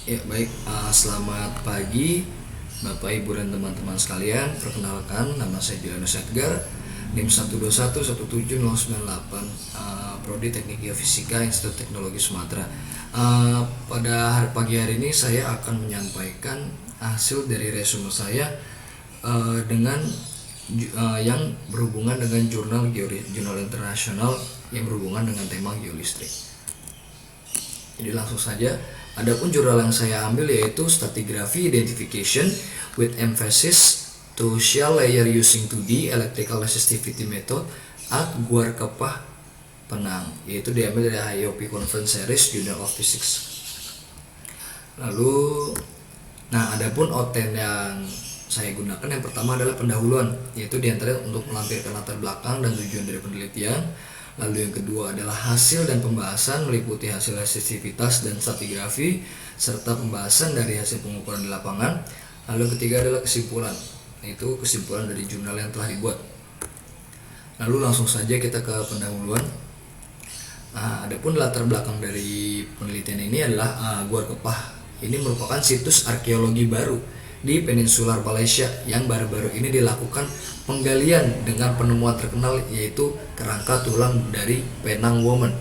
Ya baik, selamat pagi Bapak Ibu dan teman-teman sekalian. Perkenalkan, nama saya Julianus Edgar, NIM 121170998, Prodi Teknik Geofisika Institut Teknologi Sumatera. Pada pagi hari ini saya akan menyampaikan hasil dari resume saya dengan yang berhubungan dengan jurnal internasional yang berhubungan dengan tema geolistrik. Jadi langsung saja. Adapun jurnal yang saya ambil yaitu Stratigraphy Identification with Emphasis to Shell Layer Using 2D Electrical Resistivity Method at Guar Kepah Penang, yaitu diambil dari IOP Conference Series Journal of Physics. Lalu, adapun outline yang saya gunakan yang pertama adalah pendahuluan, yaitu diantaranya untuk melampirkan latar belakang dan tujuan dari penelitian. Lalu yang kedua adalah hasil dan pembahasan meliputi hasil resistivitas dan stratigrafi serta pembahasan dari hasil pengukuran di lapangan. Lalu yang ketiga adalah kesimpulan, yaitu kesimpulan dari jurnal yang telah dibuat. Lalu langsung saja kita ke pendahuluan. Adapun latar belakang dari penelitian ini adalah Guar Kepah. Ini merupakan situs arkeologi baru di Peninsular Malaysia yang baru-baru ini dilakukan penggalian dengan penemuan terkenal yaitu kerangka tulang dari Penang Woman.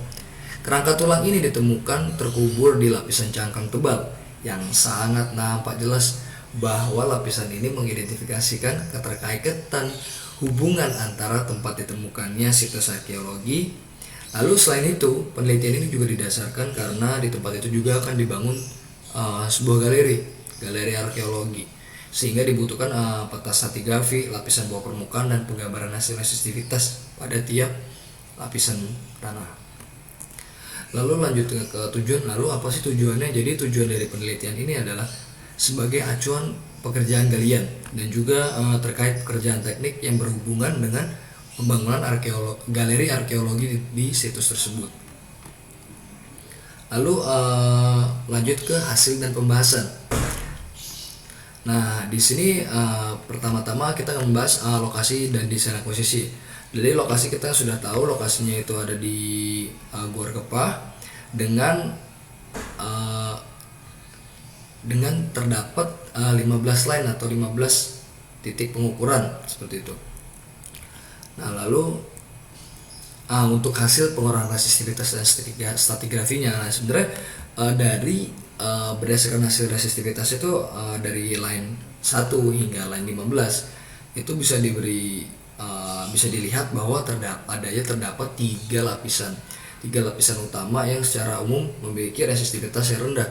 Kerangka tulang ini ditemukan terkubur di lapisan cangkang tebal yang sangat nampak jelas bahwa lapisan ini mengidentifikasikan keterkaitan hubungan antara tempat ditemukannya situs arkeologi. Lalu selain itu, penelitian ini juga didasarkan karena di tempat itu juga akan dibangun sebuah galeri arkeologi, sehingga dibutuhkan peta stratigrafi, lapisan bawah permukaan, dan penggambaran hasil resistivitas pada tiap lapisan tanah. Lalu lanjut ke tujuan. Lalu apa sih tujuannya? Jadi tujuan dari penelitian ini adalah sebagai acuan pekerjaan galian dan juga terkait pekerjaan teknik yang berhubungan dengan pembangunan galeri arkeologi di situs tersebut. Lalu lanjut ke hasil dan pembahasan. Nah, di sini pertama-tama kita akan membahas lokasi dan desain akuisisi. Jadi lokasi kita sudah tahu, lokasinya itu ada di Guar Kepah dengan terdapat 15 line atau 15 titik pengukuran seperti itu. Nah, lalu untuk hasil pengurangan resistivitas dan stratigrafinya, sebenarnya dari berdasarkan hasil resistivitas itu dari line 1 hingga line 15 itu bisa dilihat bahwa terdapat tiga lapisan utama yang secara umum memiliki resistivitas yang rendah.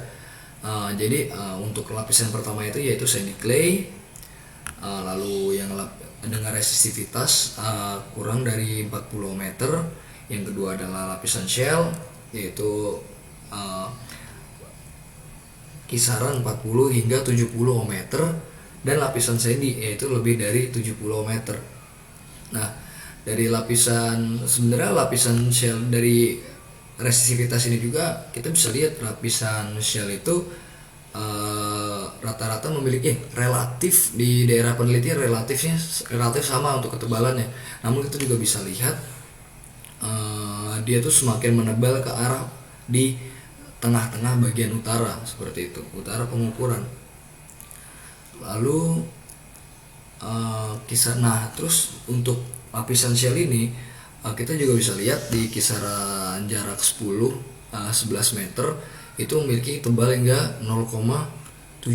Jadi untuk lapisan pertama itu yaitu sandy clay, lalu yang dengan resistivitas kurang dari 40 meter. Yang kedua adalah lapisan shell, yaitu kisaran 40 hingga 70 meter, dan lapisan sandy yaitu lebih dari 70 meter. Nah, dari lapisan shell dari resistivitas ini juga kita bisa lihat lapisan shell itu rata-rata memiliki relatif di daerah penelitian relatif sama untuk ketebalannya. Namun kita juga bisa lihat dia tuh semakin menebal ke arah di tengah-tengah bagian utara seperti itu, utara pengukuran. Lalu terus untuk lapisan shell ini kita juga bisa lihat di kisaran jarak 11 meter itu memiliki tebal hingga 0,72,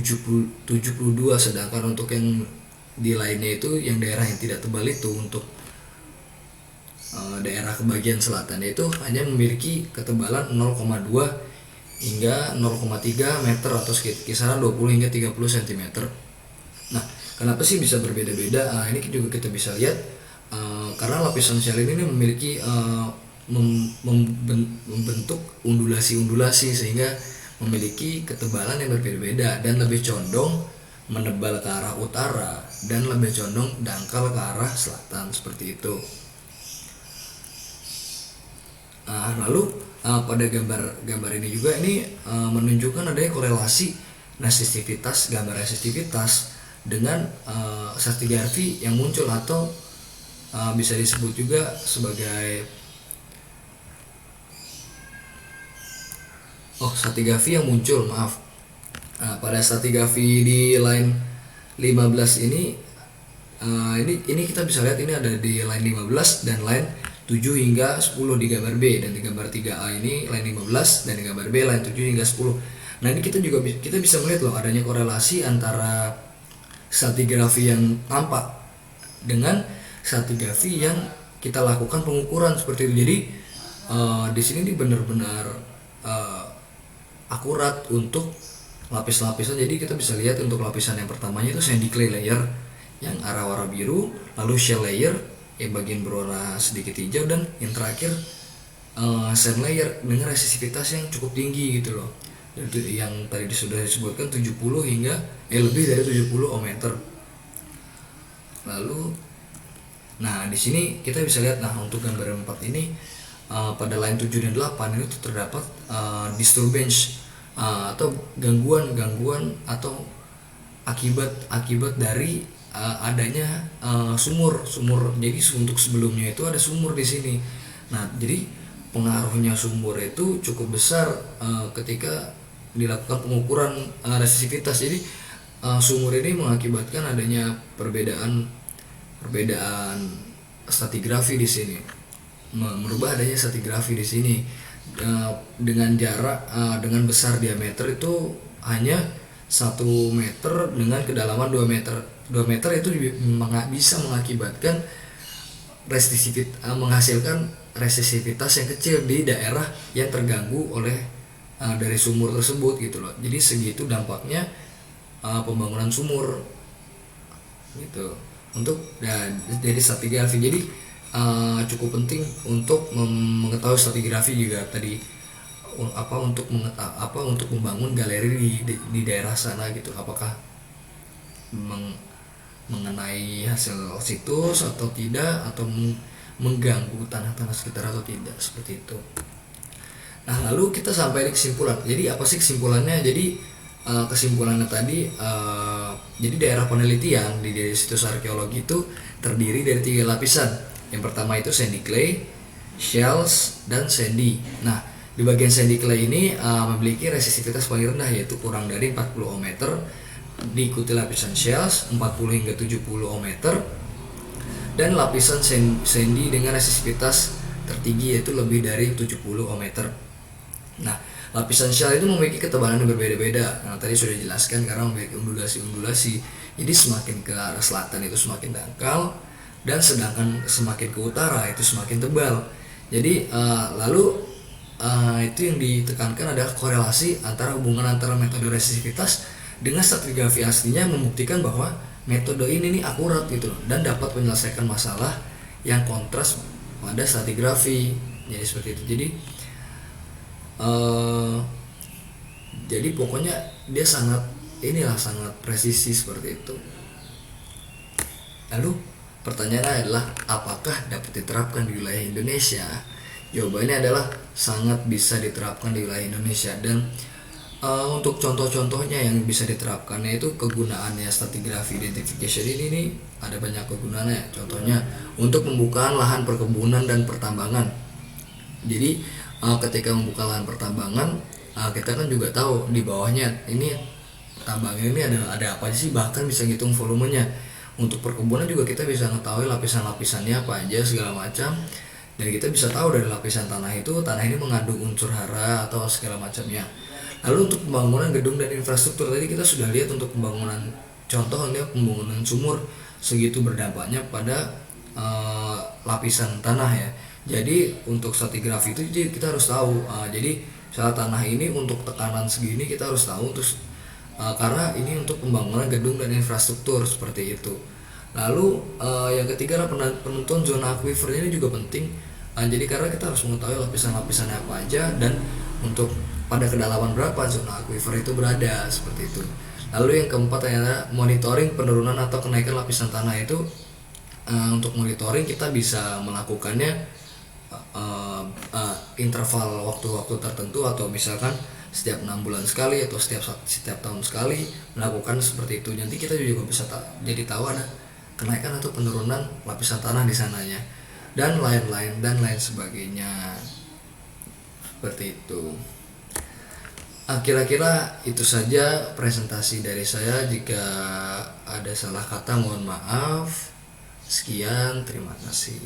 sedangkan untuk yang di lainnya itu yang daerah yang tidak tebal itu untuk daerah kebagian selatan itu hanya memiliki ketebalan 0,2 hingga 0,3 meter atau kisaran 20 hingga 30 cm. Nah, kenapa sih bisa berbeda-beda? Ini juga kita bisa lihat karena lapisan shell ini memiliki membentuk undulasi-undulasi sehingga memiliki ketebalan yang berbeda-beda dan lebih condong menebal ke arah utara dan lebih condong dangkal ke arah selatan seperti itu. Lalu pada gambar ini juga menunjukkan adanya korelasi gambar resistivitas dengan stratigrafi yang muncul atau bisa disebut juga sebagai stratigrafi yang muncul Nah, pada stratigrafi di line 15 ini, ini kita bisa lihat ini ada di line 15 dan line 7 hingga 10 di gambar B, dan di gambar 3A ini line 15 dan di gambar B line 7 hingga 10. Nah, ini kita bisa melihat loh adanya korelasi antara stratigrafi yang tampak dengan stratigrafi yang kita lakukan pengukuran seperti itu. Jadi di sini ini benar-benar akurat untuk lapis-lapisan. Jadi kita bisa lihat untuk lapisan yang pertamanya itu sandy clay layer yang arah warna biru, lalu shell layer yang bagian berwarna sedikit hijau, dan yang terakhir sand layer dengan resisivitas yang cukup tinggi gitu loh. Dan yang tadi sudah disebutkan 70 hingga lebih dari 70 ohmmeter. Lalu nah di sini kita bisa lihat, nah untuk gambar 4 ini pada line 7 dan 8 itu terdapat disturbance atau gangguan atau akibat dari adanya sumur. Jadi untuk sebelumnya itu ada sumur di sini. Nah, jadi pengaruhnya sumur itu cukup besar ketika dilakukan pengukuran resisivitas. Jadi sumur ini mengakibatkan adanya perbedaan stratigrafi di sini, merubah adanya stratigrafi di sini dengan jarak dengan besar diameter itu hanya 1 meter dengan kedalaman 2 meter. 2 meter itu bisa mengakibatkan menghasilkan resisivitas yang kecil di daerah yang terganggu oleh dari sumur tersebut gitu loh. Jadi segitu dampaknya pembangunan sumur gitu untuk jadi stratigrafi. Jadi cukup penting untuk mengetahui stratigrafi juga tadi untuk membangun galeri di daerah sana gitu, apakah mengenai hasil situs atau tidak, atau mengganggu tanah-tanah sekitar atau tidak, seperti itu. Nah, lalu kita sampai di kesimpulan. Jadi apa sih kesimpulannya? Jadi kesimpulannya tadi jadi daerah penelitian di situs arkeologi itu terdiri dari 3 lapisan. Yang pertama itu sandy clay, shells, dan sandy. Nah, di bagian sandy clay ini memiliki resisivitas paling rendah, yaitu kurang dari 40 ohmmeter, diikuti lapisan shells 40 hingga 70 ohmmeter, dan lapisan sandy dengan resisivitas tertinggi yaitu lebih dari 70 ohmmeter. Nah, lapisan shell itu memiliki ketebalan yang berbeda-beda. Nah, tadi sudah dijelaskan karena memiliki undulasi-undulasi. Jadi semakin ke arah selatan itu semakin dangkal, dan sedangkan semakin ke utara itu semakin tebal. Jadi lalu itu yang ditekankan adalah korelasi antara hubungan antara metode resisivitas dengan stratigrafi aslinya, membuktikan bahwa metode ini nih akurat gitu loh, dan dapat menyelesaikan masalah yang kontras pada stratigrafi. Jadi seperti itu. Jadi pokoknya dia sangat presisi seperti itu. Lalu pertanyaannya adalah apakah dapat diterapkan di wilayah Indonesia? Jawabannya adalah sangat bisa diterapkan di wilayah Indonesia, dan untuk contoh-contohnya yang bisa diterapkan yaitu kegunaannya stratigrafi identification ini ada banyak kegunaannya. Contohnya untuk pembukaan lahan perkebunan dan pertambangan. Jadi ketika membuka lahan pertambangan, kita kan juga tahu di bawahnya ini tambang ini ada apa sih, bahkan bisa ngitung volumenya. Untuk perkebunan juga kita bisa mengetahui lapisan-lapisannya apa aja segala macam, dan kita bisa tahu dari lapisan tanah ini mengandung unsur hara atau segala macamnya. Lalu untuk pembangunan gedung dan infrastruktur tadi kita sudah lihat untuk pembangunan pembangunan sumur segitu berdampaknya pada lapisan tanah ya. Jadi untuk stratigrafi itu kita harus tahu. Jadi misalnya tanah ini untuk tekanan segini kita harus tahu, terus karena ini untuk pembangunan gedung dan infrastruktur seperti itu. Lalu yang ketiga adalah penentuan zona aquifer ini juga penting. Jadi karena kita harus mengetahui lapisan-lapisannya apa aja dan untuk pada kedalaman berapa zona aquifer itu berada, seperti itu. Lalu yang keempat adalah monitoring penurunan atau kenaikan lapisan tanah itu. Untuk monitoring kita bisa melakukannya interval waktu-waktu tertentu, atau misalkan setiap 6 bulan sekali atau setiap tahun sekali melakukan seperti itu. Nanti kita juga bisa jadi tahu ada kenaikan atau penurunan lapisan tanah di sananya, dan lain sebagainya, seperti itu. Kira-kira itu saja presentasi dari saya. Jika ada salah kata mohon maaf. Sekian, terima kasih.